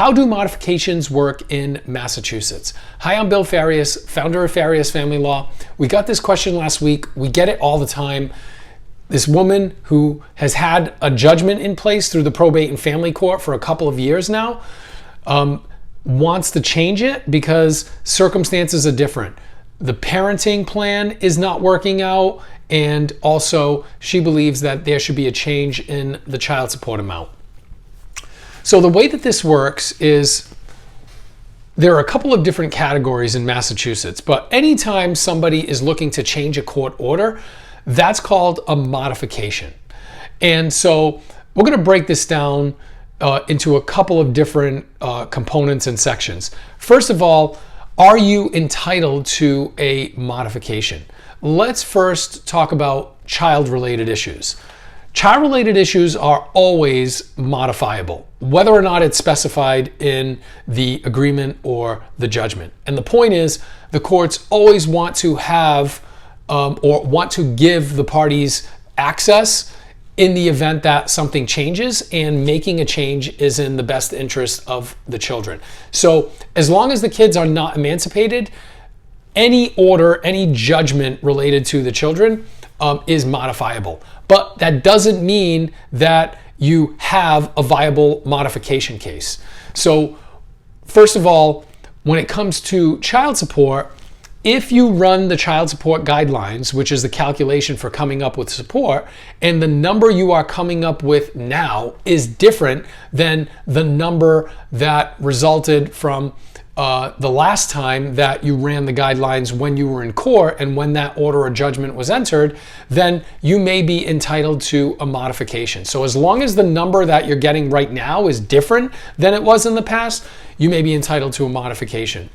How do modifications work in Massachusetts? Hi, I'm Bill Farias, founder of Farias Family Law. We got this question last week. We get it all the time. This woman who has had a judgment in place through the probate and family court for a couple of years now wants to change it because circumstances are different. The parenting plan is not working out, and also she believes that there should be a change in the child support amount. So the way that this works is there are a couple of different categories in Massachusetts, but anytime somebody is looking to change a court order, that's called a modification. And so we're going to break this down into a couple of different components and sections. First of all, are you entitled to a modification? Let's first talk about child-related issues. Child-related issues are always modifiable, whether or not it's specified in the agreement or the judgment. And the point is, the courts always want to have or want to give the parties access in the event that something changes, and making a change is in the best interest of the children. So as long as the kids are not emancipated, any order, any judgment related to the children is modifiable. But that doesn't mean that you have a viable modification case. So first of all, when it comes to child support, if you run the child support guidelines, which is the calculation for coming up with support, and the number you are coming up with now is different than the number that resulted from the last time that you ran the guidelines when you were in court and when that order or judgment was entered, then you may be entitled to a modification. So as long as the number that you're getting right now is different than it was in the past, you may be entitled to a modification.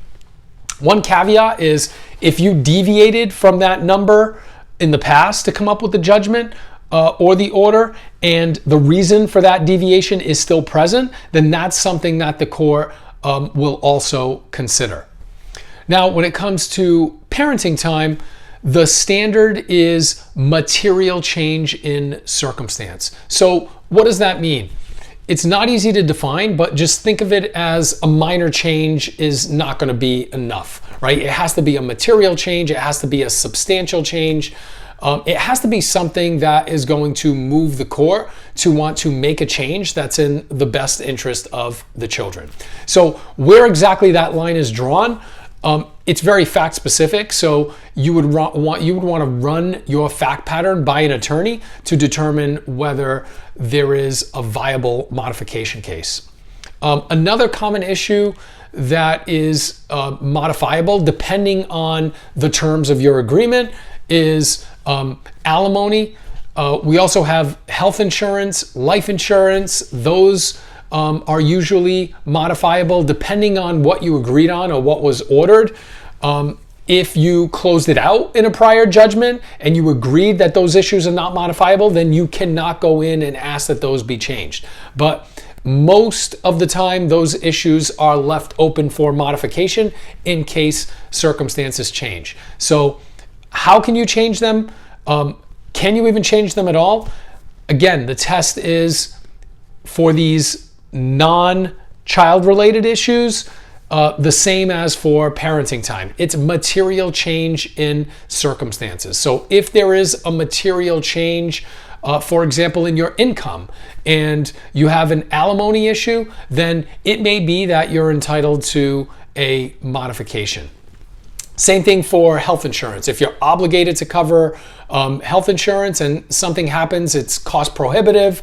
One caveat is if you deviated from that number in the past to come up with the judgment or the order, and the reason for that deviation is still present, then that's something that the court will also consider. Now, when it comes to parenting time, the standard is material change in circumstance. So what does that mean? It's not easy to define, but just think of it as a minor change is not going to be enough, right? It has to be a material change. It has to be a substantial change. It has to be something that is going to move the court to want to make a change that's in the best interest of the children. So where exactly that line is drawn, it's very fact specific. So you would want to run your fact pattern by an attorney to determine whether there is a viable modification case. Another common issue that is modifiable depending on the terms of your agreement is alimony. We also have health insurance, life insurance. Those are usually modifiable depending on what you agreed on or what was ordered. If you closed it out in a prior judgment and you agreed that those issues are not modifiable, then you cannot go in and ask that those be changed. But most of the time, those issues are left open for modification in case circumstances change. So how can you change them? Can you even change them at all? Again, the test is for these non-child related issues, the same as for parenting time. It's material change in circumstances. So if there is a material change, for example, in your income, and you have an alimony issue, then it may be that you're entitled to a modification. Same thing for health insurance. If you're obligated to cover health insurance and something happens, it's cost prohibitive,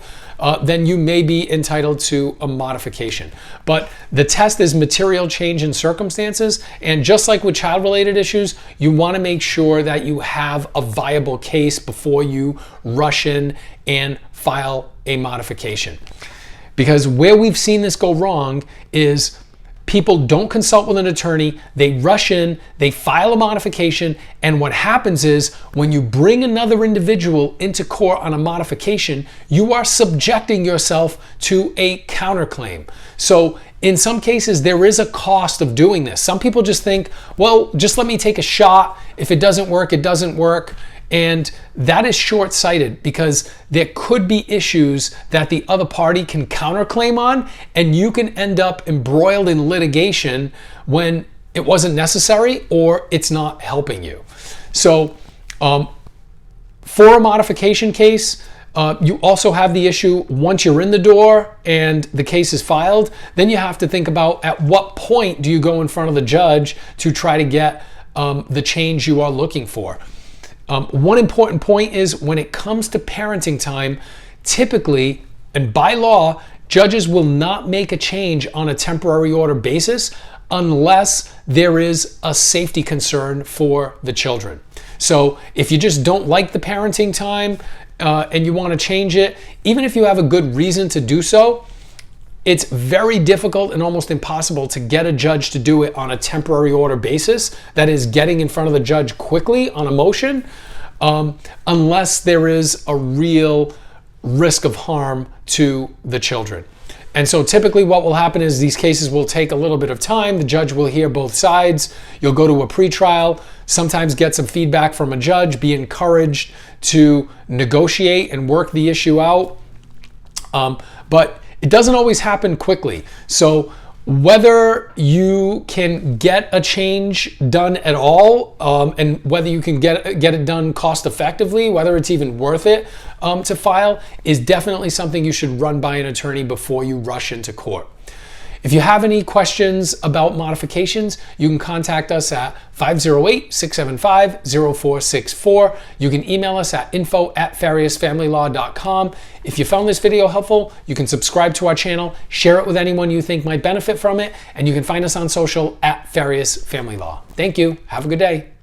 then you may be entitled to a modification. But the test is material change in circumstances. And just like with child-related issues, you want to make sure that you have a viable case before you rush in and file a modification. Because where we've seen this go wrong is people don't consult with an attorney, they rush in, they file a modification, and what happens is when you bring another individual into court on a modification, you are subjecting yourself to a counterclaim. So in some cases, there is a cost of doing this. Some people just think, well, just let me take a shot. If it doesn't work, it doesn't work. And that is short-sighted because there could be issues that the other party can counterclaim on, and you can end up embroiled in litigation when it wasn't necessary or it's not helping you. So for a modification case, you also have the issue once you're in the door and the case is filed, then you have to think about at what point do you go in front of the judge to try to get the change you are looking for. One important point is when it comes to parenting time, typically and by law, judges will not make a change on a temporary order basis unless there is a safety concern for the children. So if you just don't like the parenting time and you want to change it, even if you have a good reason to do so, it's very difficult and almost impossible to get a judge to do it on a temporary order basis. That is getting in front of the judge quickly on a motion, unless there is a real risk of harm to the children. And so typically what will happen is these cases will take a little bit of time. The judge will hear both sides. You'll go to a pretrial, sometimes get some feedback from a judge, be encouraged to negotiate and work the issue out. But it doesn't always happen quickly. So whether you can get a change done at all, and whether you can get it done cost effectively, whether it's even worth it to file, is definitely something you should run by an attorney before you rush into court. If you have any questions about modifications, you can contact us at 508-675-0464. You can email us at info@fariasfamilylaw.com. If you found this video helpful, you can subscribe to our channel, share it with anyone you think might benefit from it, and you can find us on social at Farias Family Law. Thank you. Have a good day.